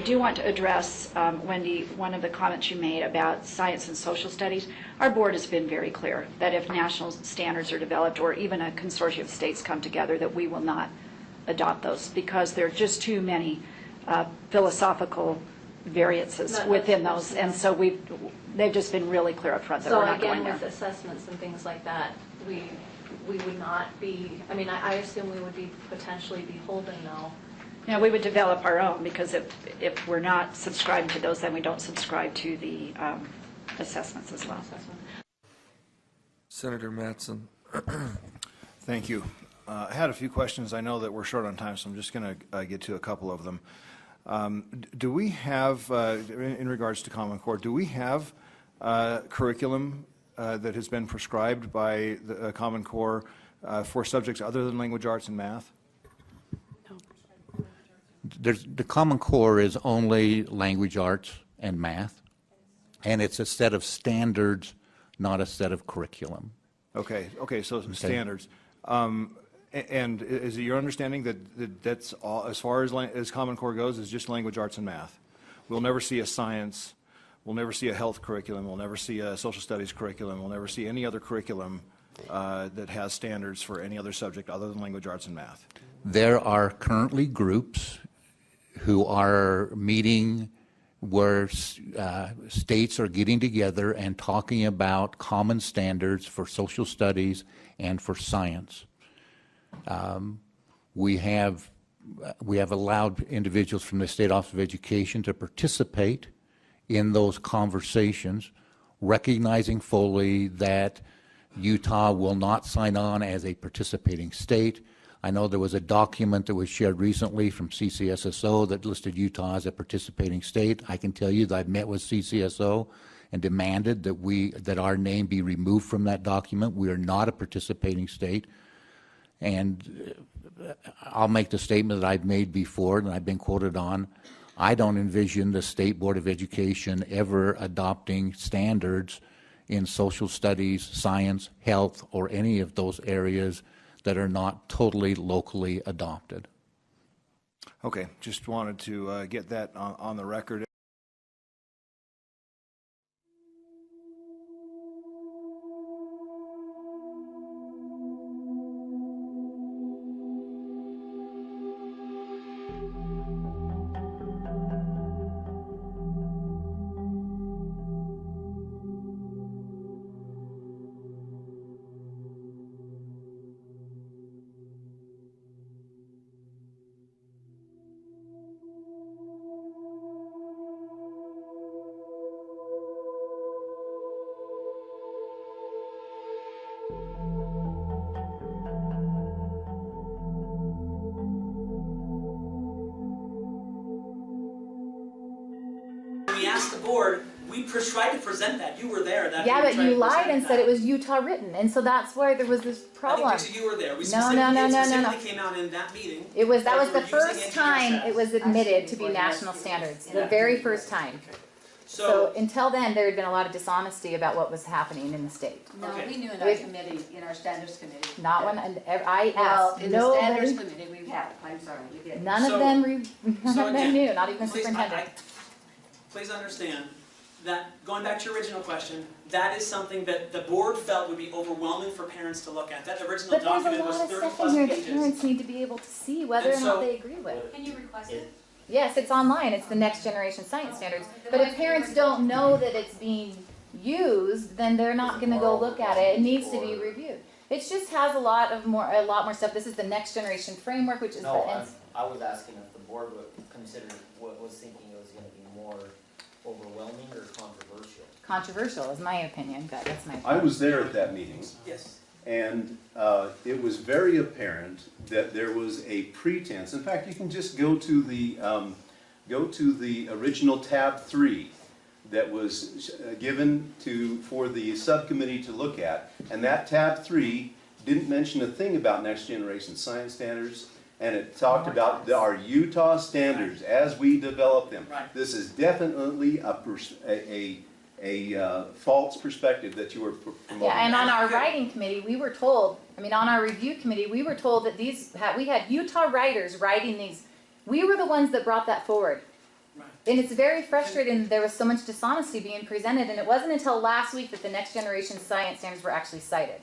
do want to address, Wendy, one of the comments you made about science and social studies. Our board has been very clear that if national standards are developed or even a consortium of states come together, that we will not adopt those because there are just too many philosophical variances within those. And so they've just been really clear up front that we're not going there. So again, with assessments and things like that, we would not be, I mean, I assume we would be potentially beholden though. Yeah, we would develop our own because if we're not subscribing to those, then we don't subscribe to the assessments as well. Senator Mattson. Thank you. I had a few questions. I know that we're short on time, so I'm just going to get to a couple of them. Do we have, in regards to Common Core, do we have curriculum that has been prescribed by the Common Core for subjects other than language arts and math? The Common Core is only language arts and math, and it's a set of standards, not a set of curriculum. Okay, so some standards. And is it your understanding that that's all, as far as Common Core goes, is just language arts and math? We'll never see a science, we'll never see a health curriculum, we'll never see a social studies curriculum, we'll never see any other curriculum that has standards for any other subject other than language arts and math? There are currently groups who are meeting where states are getting together and talking about common standards for social studies and for science. We have allowed individuals from the State Office of Education to participate in those conversations, recognizing fully that Utah will not sign on as a participating state. I know there was a document that was shared recently from CCSSO that listed Utah as a participating state. I can tell you that I've met with CCSO and demanded that our name be removed from that document. We are not a participating state. And I'll make the statement that I've made before and I've been quoted on. I don't envision the State Board of Education ever adopting standards in social studies, science, health, or any of those areas that are not totally locally adopted. Okay, just wanted to get that on the record. We asked the board, we tried to present that. You were there. Yeah, but you lied and said it was Utah written, and so that's why there was this problem. I think you were there. We No. specifically came out in that meeting. That was the first time it was admitted to be national standards, the very first time. So until then, there had been a lot of dishonesty about what was happening in the state. No, we knew in our committee, in our standards committee. Not when I Well, asked. in the standards committee, we had. I'm sorry, we did. None of them knew, not even the superintendent. Please understand that, going back to your original question, that is something that the board felt would be overwhelming for parents to look at. That original document was 30 plus pages. But there's a lot of stuff in here that parents need to be able to see whether or not they agree with. Can you request it? Yes, it's online. It's the Next Generation Science Standards. But if parents don't know that it's being used, then they're not going to go look at it. It needs to be reviewed. It just has a lot more stuff. This is the Next Generation Framework, which is I was asking if the board would consider was thinking it was going to be more overwhelming or controversial. Controversial is my opinion, but that's my opinion. I was there at that meeting. Yes. And it was very apparent that there was a pretense. In fact, you can just go to the original tab 3 that was given for the subcommittee to look at, and that tab 3 didn't mention a thing about Next Generation Science Standards, and it talked about our Utah standards as we develop them. Right. This is definitely a false perspective that you were promoting. Yeah, and on our writing committee, we were told, on our review committee, we were told that we had Utah writers writing these. We were the ones that brought that forward. Right. And it's very frustrating that there was so much dishonesty being presented, and it wasn't until last week that the next generation science standards were actually cited.